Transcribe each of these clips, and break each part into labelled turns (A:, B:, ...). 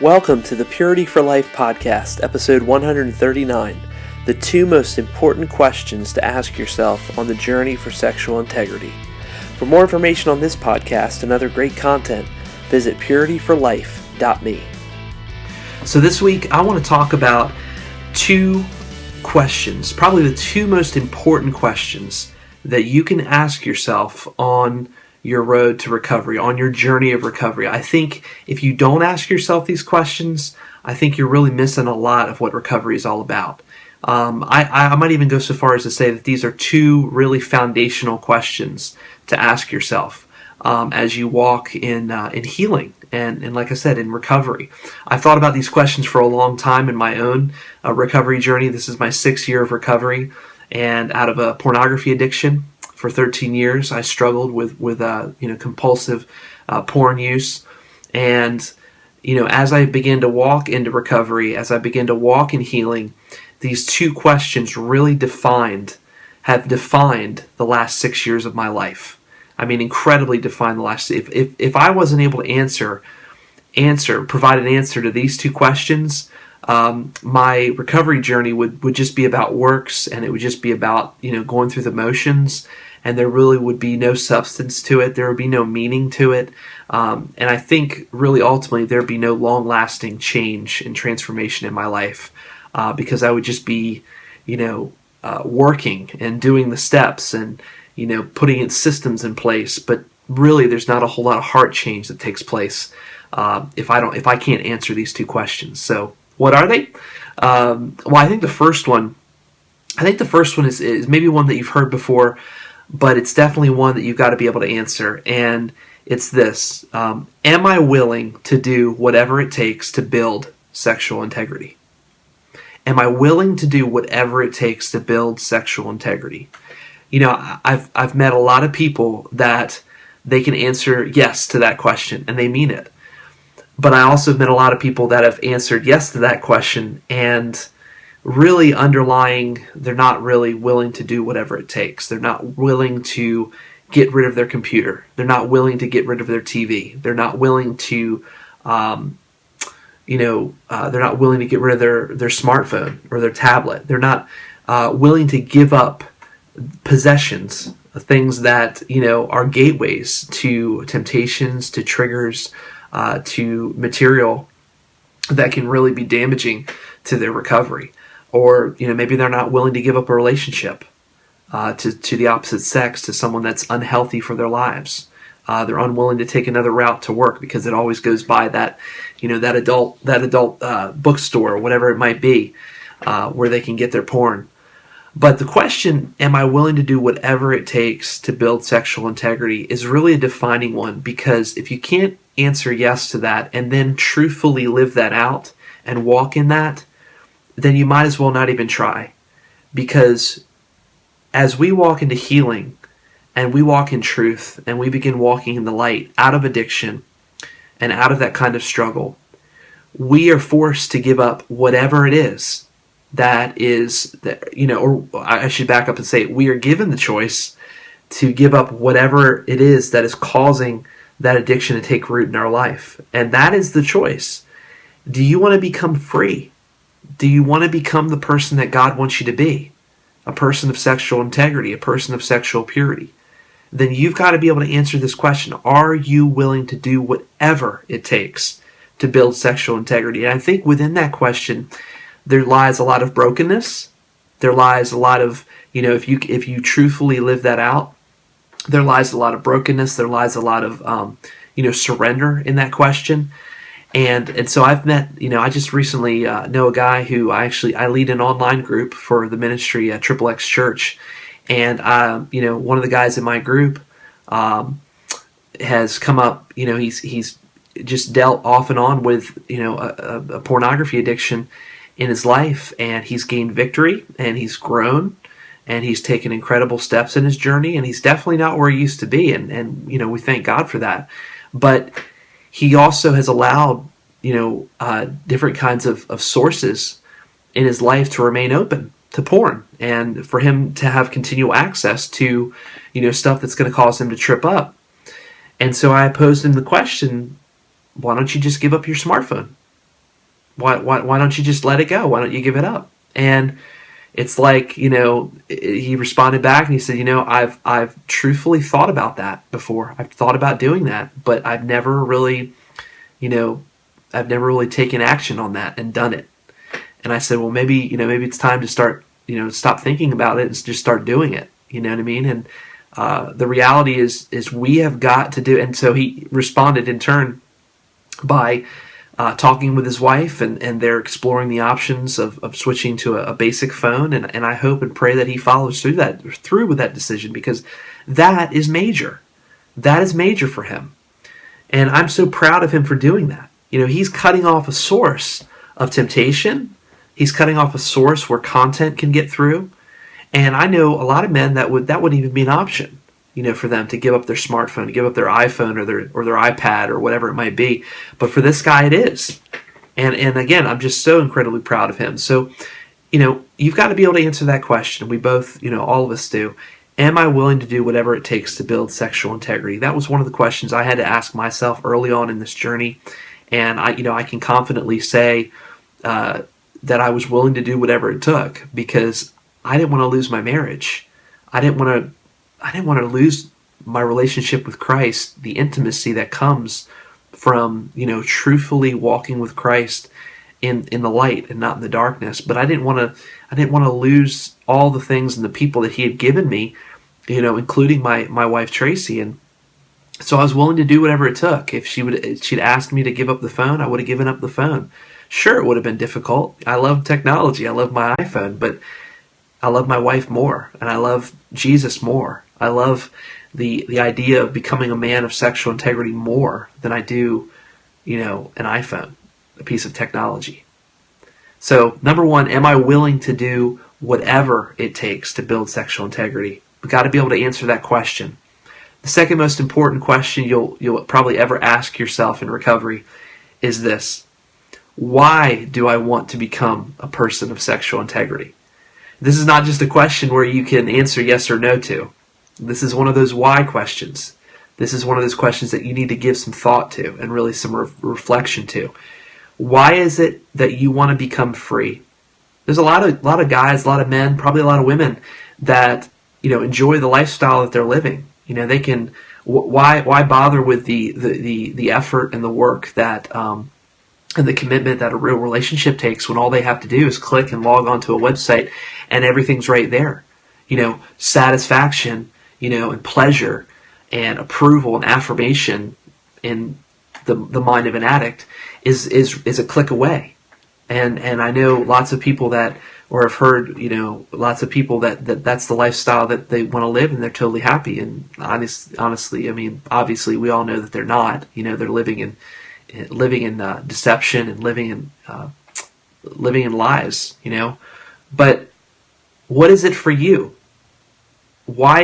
A: Welcome to the Purity for Life podcast, episode 139, the 2 most important questions to ask yourself on the journey for sexual integrity. For more information on this podcast and other great content, visit purityforlife.me. So this week, I want to talk about 2 questions, probably the 2 most important questions that you can ask yourself on your road to recovery, on your journey of recovery. I think if you don't ask yourself these questions, I think you're really missing a lot of what recovery is all about. I might even go so far as to say that these are 2 really foundational questions to ask yourself as you walk in healing and like I said, in recovery. I've thought about these questions for a long time in my own recovery journey. This is my 6th year of recovery, and out of a pornography addiction. For 13 years, I struggled with compulsive porn use, and as I began to walk into recovery, as I began to walk in healing, these 2 questions really have defined the last 6 years of my life. I mean, incredibly defined the last. If I wasn't able to provide an answer to these 2 questions, my recovery journey would just be about works, and it would just be about going through the motions, and there really would be no substance to it. There would be no meaning to it, and I think really ultimately there'd be no long-lasting change and transformation in my life because I would just be working and doing the steps and putting in systems in place, but really there's not a whole lot of heart change that takes place if I can't answer these 2 questions. So what are they? Well, I think the first one is maybe one that you've heard before, but it's definitely one that you've got to be able to answer. And it's this: am I willing to do whatever it takes to build sexual integrity? Am I willing to do whatever it takes to build sexual integrity? I've met a lot of people that they can answer yes to that question, and they mean it. But I also have met a lot of people that have answered yes to that question, and really underlying, they're not really willing to do whatever it takes. They're not willing to get rid of their computer. They're not willing to get rid of their TV. They're not willing to, they're not willing to get rid of their smartphone or their tablet. They're not willing to give up possessions, things that are gateways to temptations, to triggers, to material that can really be damaging to their recovery. Or maybe they're not willing to give up a relationship to the opposite sex, to someone that's unhealthy for their lives. They're unwilling to take another route to work because it always goes by that that adult bookstore or whatever it might be, where they can get their porn. But the question, am I willing to do whatever it takes to build sexual integrity, is really a defining one, because if you can't answer yes to that and then truthfully live that out and walk in that, then you might as well not even try. Because as we walk into healing and we walk in truth and we begin walking in the light out of addiction and out of that kind of struggle, we are forced to give up whatever it is or I should back up and say we are given the choice to give up whatever it is that is causing that addiction to take root in our life. And that is the choice. Do you want to become free? Do you want to become the person that God wants you to be? A person of sexual integrity, a person of sexual purity? Then you've got to be able to answer this question. Are you willing to do whatever it takes to build sexual integrity? And I think within that question, there lies a lot of brokenness. There lies a lot of, if you truthfully live that out, there lies a lot of brokenness. There lies a lot of, surrender in that question. And so I've met, I just recently know a guy who I lead an online group for the ministry at Triple X Church. And, one of the guys in my group has come up, he's just dealt off and on with, a pornography addiction in his life. And he's gained victory, and he's grown, and he's taken incredible steps in his journey. And he's definitely not where he used to be. And we thank God for that. But he also has allowed, different kinds of sources in his life to remain open to porn, and for him to have continual access to, stuff that's going to cause him to trip up. And so I posed him the question, why don't you just give up your smartphone? Why don't you just let it go? Why don't you give it up? And it's like, he responded back and he said, I've truthfully thought about that before. I've thought about doing that, but I've never really taken action on that and done it. And I said, well, maybe it's time to start, stop thinking about it and just start doing it. You know what I mean? And the reality is we have got to do. And so he responded in turn by talking with his wife, and they're exploring the options of switching to a basic phone. And I hope and pray that he follows through with that decision, because that is major. That is major for him. And I'm so proud of him for doing that. He's cutting off a source of temptation. He's cutting off a source where content can get through. And I know a lot of men that wouldn't even be an option, for them to give up their smartphone, to give up their iPhone or their iPad or whatever it might be. But for this guy, it is. And again, I'm just so incredibly proud of him. So, you've got to be able to answer that question. We both, all of us do. Am I willing to do whatever it takes to build sexual integrity? That was one of the questions I had to ask myself early on in this journey. And I can confidently say that I was willing to do whatever it took, because I didn't want to lose my marriage. I didn't want to lose my relationship with Christ, the intimacy that comes from, truthfully walking with Christ in the light and not in the darkness. But I didn't want to lose all the things and the people that he had given me, including my wife Tracy. And so I was willing to do whatever it took. If she'd asked me to give up the phone, I would have given up the phone. Sure, it would have been difficult. I love technology. I love my iPhone, but I love my wife more, and I love Jesus more. I love the idea of becoming a man of sexual integrity more than I do, an iPhone, a piece of technology. So, number one, am I willing to do whatever it takes to build sexual integrity? We've got to be able to answer that question. The second most important question you'll probably ever ask yourself in recovery is this: why do I want to become a person of sexual integrity? This is not just a question where you can answer yes or no to. This is one of those why questions. This is one of those questions that you need to give some thought to and really some reflection to. Why is it that you want to become free? There's a lot of guys, a lot of men, probably a lot of women that enjoy the lifestyle that they're living. They can. Why bother with the effort and the work that and the commitment that a real relationship takes, when all they have to do is click and log onto a website and everything's right there? Satisfaction, and pleasure and approval and affirmation in the mind of an addict is a click away. And I know lots of people that, or have heard, lots of people that's the lifestyle that they want to live, and they're totally happy. And honestly, obviously we all know that they're not. They're living in deception and living in lies. But what is it for you? Why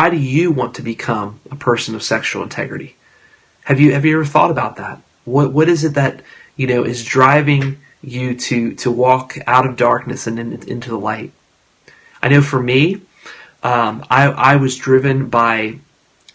A: do you want to become a person of sexual integrity? Have you ever thought about that? What is it that is driving you to walk out of darkness and into the light? I know for me, I was driven by,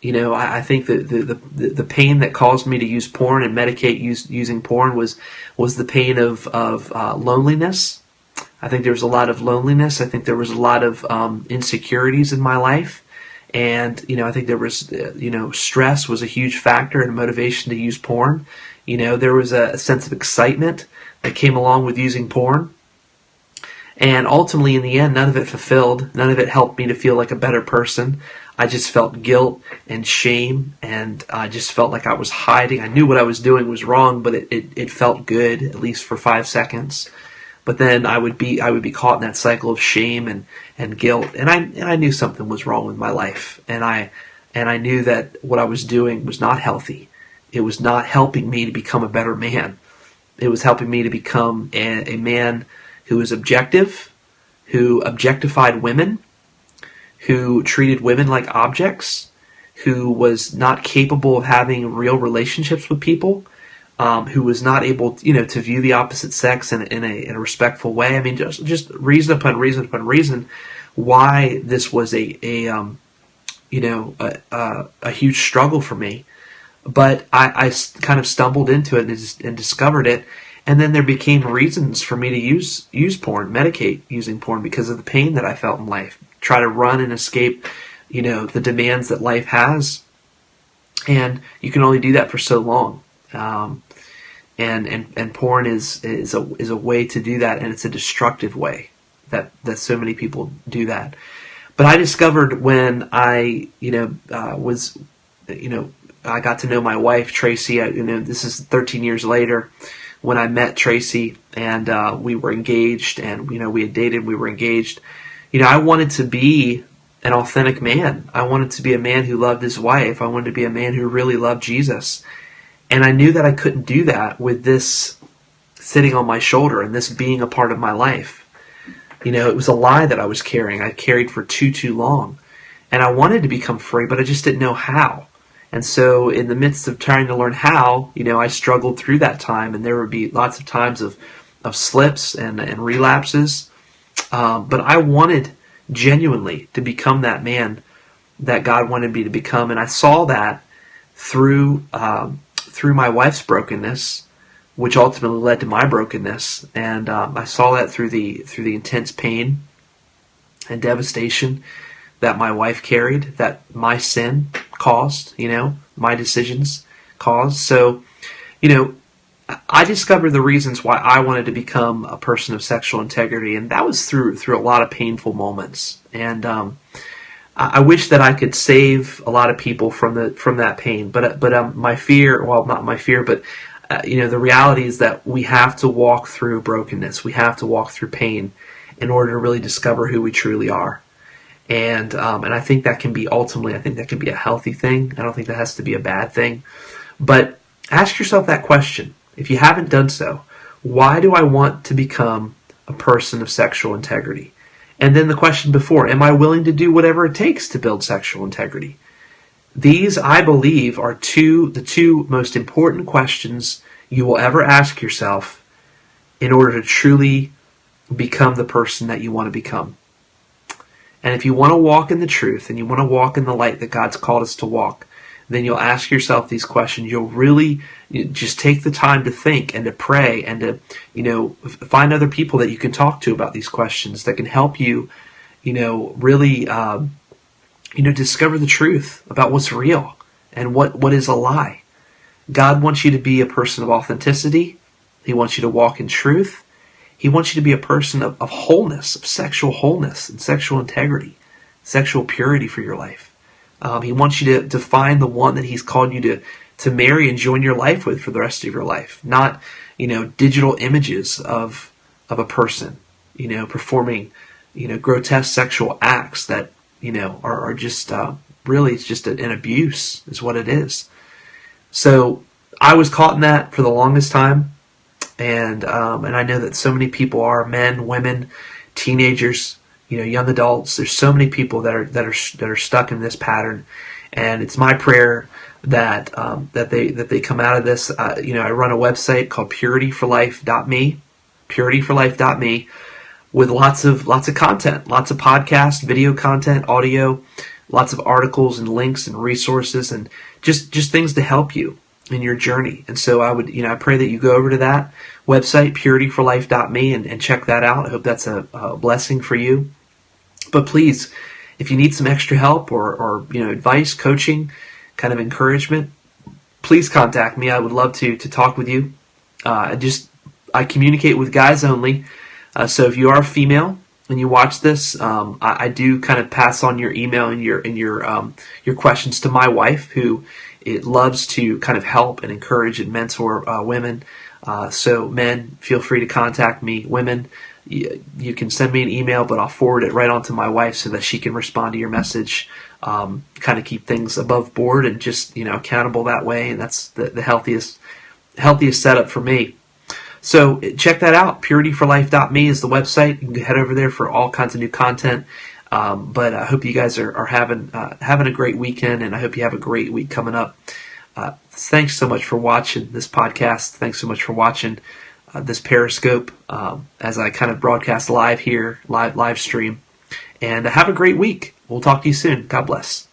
A: I think the pain that caused me to use porn and medicate using porn was the pain of loneliness. I think there was a lot of loneliness. I think there was a lot of insecurities in my life. And, I think there was, stress was a huge factor and motivation to use porn. There was a sense of excitement that came along with using porn. And ultimately, in the end, none of it fulfilled. None of it helped me to feel like a better person. I just felt guilt and shame, and I just felt like I was hiding. I knew what I was doing was wrong, but it felt good, at least for 5 seconds. But then I would be caught in that cycle of shame and guilt, and I knew something was wrong with my life, and I knew that what I was doing was not healthy. It was not helping me to become a better man. It was helping me to become a man who was objective, who objectified women, who treated women like objects, who was not capable of having real relationships with people, who was not able, to view the opposite sex in a respectful way. Just reason upon reason upon reason why this was a huge struggle for me. But I kind of stumbled into it and discovered it, And then there became reasons for me to use porn, medicate using porn because of the pain that I felt in life. Try to run and escape, the demands that life has. And you can only do that for so long. And porn is a way to do that, and it's a destructive way that so many people do that. But I discovered when I I got to know my wife Tracy. This is 13 years later when I met Tracy, and we were engaged, and we had dated, we were engaged. I wanted to be an authentic man. I wanted to be a man who loved his wife. I wanted to be a man who really loved Jesus. And I knew that I couldn't do that with this sitting on my shoulder and this being a part of my life. It was a lie that I was carrying. I carried for too long. And I wanted to become free, but I just didn't know how. And so in the midst of trying to learn how, I struggled through that time, and there would be lots of times of slips and relapses. But I wanted genuinely to become that man that God wanted me to become. And I saw that through my wife's brokenness, which ultimately led to my brokenness. And I saw that through the intense pain and devastation that my wife carried, that my sin caused, my decisions caused. So, I discovered the reasons why I wanted to become a person of sexual integrity, and that was through a lot of painful moments. And I wish that I could save a lot of people from that pain, but my fear, well, not my fear, but the reality is that we have to walk through brokenness. We have to walk through pain in order to really discover who we truly are. And I think that can be a healthy thing. I don't think that has to be a bad thing. But ask yourself that question. If you haven't done so, why do I want to become a person of sexual integrity? And then the question before, am I willing to do whatever it takes to build sexual integrity? These, I believe, are the two most important questions you will ever ask yourself in order to truly become the person that you want to become. And if you want to walk in the truth and you want to walk in the light that God's called us to walk, then you'll ask yourself these questions. You'll really just take the time to think and to pray and to, find other people that you can talk to about these questions that can help you, really, discover the truth about what's real and what is a lie. God wants you to be a person of authenticity. He wants you to walk in truth. He wants you to be a person of wholeness, of sexual wholeness and sexual integrity, sexual purity for your life. He wants you to find the one that He's called you to marry and join your life with for the rest of your life. Not, digital images of a person, performing, grotesque sexual acts that, are just, really, it's just an abuse is what it is. So I was caught in that for the longest time. And I know that so many people are, men, women, teenagers, young adults. There's so many people that are stuck in this pattern, and it's my prayer that they come out of this. I run a website called purityforlife.me, purityforlife.me, with lots of content, lots of podcasts, video content, audio, lots of articles and links and resources, and just things to help you in your journey. And so I pray that you go over to that website, purityforlife.me, and check that out. I hope that's a blessing for you. But please, if you need some extra help or advice, coaching, kind of encouragement, please contact me. I would love to talk with you. I communicate with guys only. So if you are a female and you watch this, I do kind of pass on your email and your questions to my wife, who it loves to kind of help and encourage and mentor women. So men, feel free to contact me. Women, you can send me an email, but I'll forward it right on to my wife so that she can respond to your message. Kind of keep things above board and just accountable that way, and that's the healthiest setup for me. So check that out. purityforlife.me is the website. You can head over there for all kinds of new content. But I hope you guys are having a great weekend, and I hope you have a great week coming up. Thanks so much for watching this podcast. Thanks so much for watching this Periscope as I kind of broadcast live here, live stream. And have a great week. We'll talk to you soon. God bless.